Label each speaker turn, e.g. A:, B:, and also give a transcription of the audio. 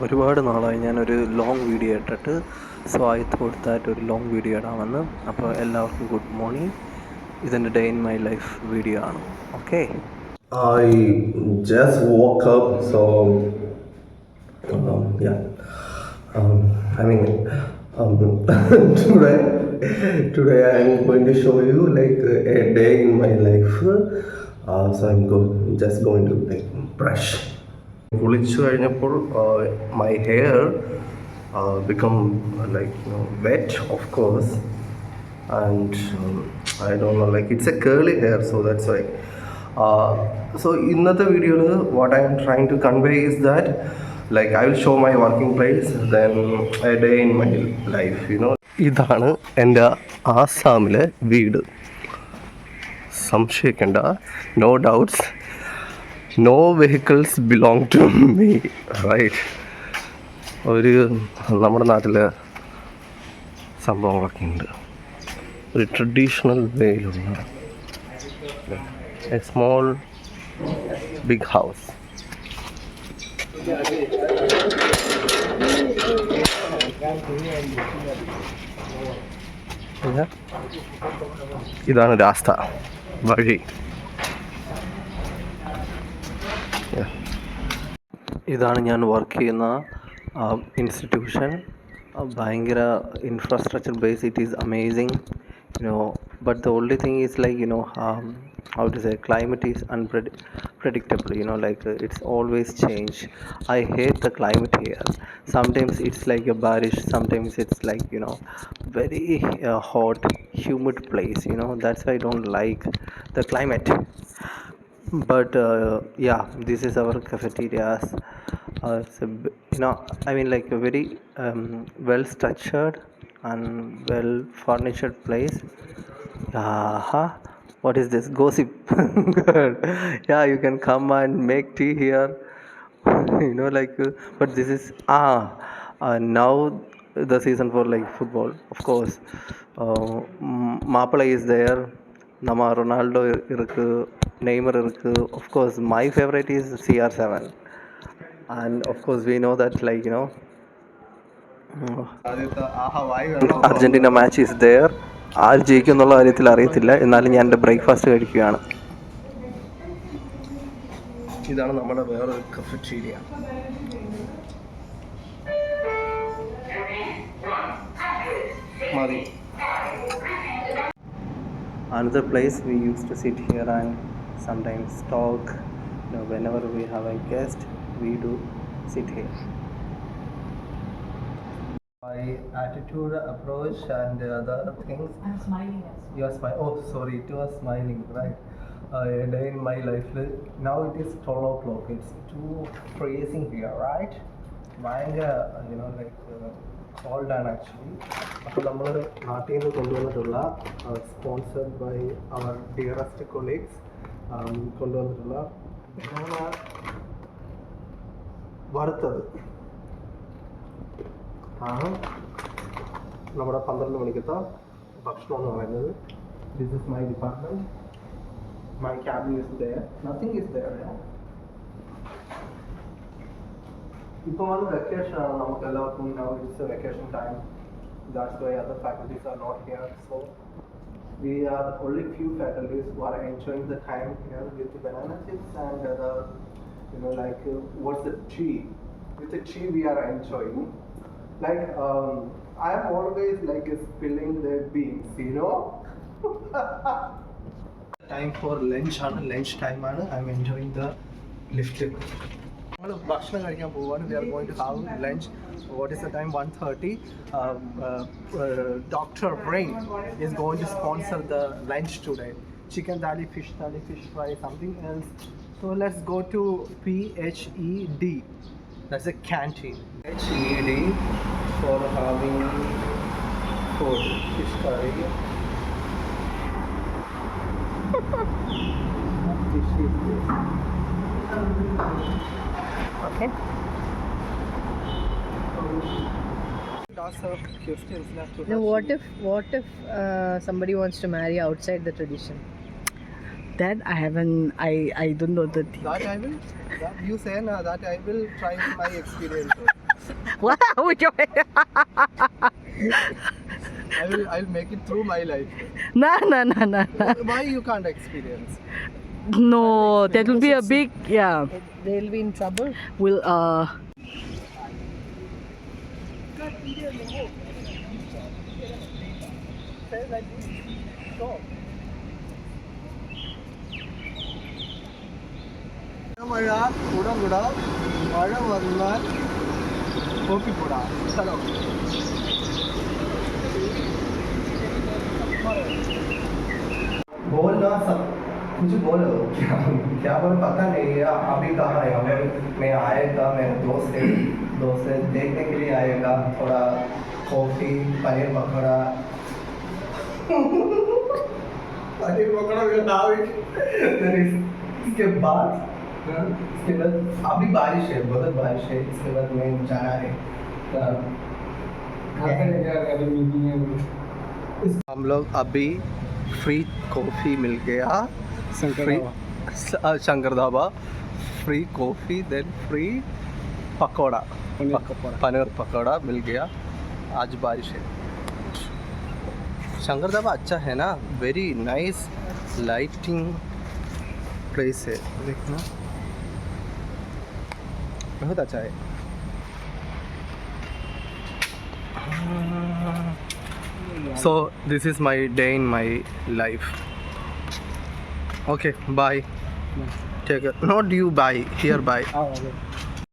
A: ഒരുപാട് നാളായി ഞാനൊരു ലോങ് വീഡിയോ ഇട്ടിട്ട്. സോ ഐ തോട്ട് ദാറ്റ് ഒരു ലോങ് വീഡിയോ ഇടാമെന്ന്. അപ്പോൾ എല്ലാവർക്കും ഗുഡ് മോർണിംഗ്. ഇതെൻ്റെ day in my life video ആണ്. Okay,
B: I just woke up, so yeah. I mean, today, today I am going to show you like a day in my life. So I'm just going to like brush. കുളിച്ചു കഴിഞ്ഞപ്പോൾ my hair become like wet, of course, and I don't know, like it's a curly hair, so that's why. So ഇന്നത്തെ വീഡിയോയിൽ what I am trying to convey is that like I will show my working place, then a day in my life, ഇതാണ് എൻ്റെ ആസാമിലെ വീട്. സംശയിക്കേണ്ട, no doubts, no vehicles belong to me, right. ഒരു നമ്മുടെ നാട്ടിലെ സംഭവങ്ങളൊക്കെ ഉണ്ട്, ഒരു ട്രഡീഷണൽ വേയിലുള്ള എ സ്മോൾ ബിഗ് ഹൗസ്. ഇതാണ് രാസ്ത, വഴി.
A: ഇതാണ് ഞാൻ വർക്ക് ചെയ്യുന്ന ഇൻസ്റ്റിറ്റ്യൂഷൻ. ഭയങ്കര infrastructure base, it is amazing, but the only thing is like how to say, climate is unpredictable, like it's always change. I hate the climate here. Sometimes it's like a barish, sometimes it's like very hot, humid place, that's why I don't like the climate. But yeah, this is our cafeterias. It's I mean, like a very well structured and well furnished place. What is this gossip? Yeah, you can come and make tea here. Like but this is now the season for like football, of course. Mapala is there, nama Ronaldo irukku, Neymar irukku. Of course my favorite is CR7, and of course we know that, like Argentina match is there. ആര് ജയിക്കും എന്നുള്ള കാര്യത്തിൽ അറിയത്തില്ല, എന്നാലും ഞാൻ എൻ്റെ breakfast കഴിക്കുകയാണ്.
B: ഇതാണ് നമ്മുടെ വേറൊരു കഫറ്റീരിയ. മതി.
A: Another place we used to sit here and sometimes talk. Whenever we have a guest, we do sit here. My attitude, approach, and other things.
C: I'm smiling.
A: You are smiling. Oh, sorry, it was smiling, right? A day in my life. Now it is 12 o'clock. It's too freezing here, right? ഭയങ്കര like cold ആണ് actually. അപ്പോൾ നമ്മൾ നാട്ടിൽ നിന്ന് കൊണ്ടുവന്നിട്ടുള്ള sponsored by our dearest colleagues കൊണ്ടുവന്നിട്ടുള്ള banana വറുത്തത് ആണ് നമ്മുടെ 12 മണിക്കത്തെ ഭക്ഷണം എന്ന് പറയുന്നത്. This is my department. My cabin is there, nothing is there. ഇപ്പോൾ അത് വെക്കേഷനാണ് നമുക്ക് എല്ലാവർക്കും. Now it's a vacation time, that's why other faculties are not here. So we are only few faculties who are enjoying the time here with the banana chips and other, like what's the tea. With the tea we are enjoying. Like I am always like spilling the beans, Time for lunch ആണ്, lunch time ആണ്. I am enjoying the lift. നമ്മൾ ഭക്ഷണം കഴിക്കാൻ പോവാണ്. We are going to have lunch. What is the time? 1:30. Dr. Brain is going to sponsor the lunch today. Chicken thali, fish fry, something else. So let's go to PHED. That's a canteen. PHED for having food, fish curry. Fish is this. Okay.
C: No, what if somebody wants to marry outside the tradition? That I don't know the thing.
A: That I will. That you say now. That I will try my experience.
C: Wow,
B: I'll make it through my life.
C: no, no, no, no, no.
B: Why you can't experience?
C: No, that will be a big, yeah.
B: They'll be in trouble.
C: Will
B: മഴ കുട മഴ വന്നാൽ നോക്കിക്കൂടാ സ്ഥലം बोलना सब कुछ बोलो क्या बोलो पता नहीं है अभी कहाँ है हमें मैं आएगा मेरे दोस्त है देखने के लिए आएगा थोड़ा कॉफी पनीर पकौड़ा पनीर पकौड़ा मेरा नाम है इसके बाद अभी बारिश है बहुत बारिश है इसके बाद मैं जाना है हम लोग अभी फ्री कॉफ़ी मिल गया Shankar dhaba free coffee then free pakora paneer pakora मिल गया आज बारिश है शंकर ढाबा अच्छा है ना वेरी नाइस लाइटिंग प्लेस है देखना बहुत अच्छा है So this is my day in my life. Okay, bye. Take care. Not you bye. Here bye.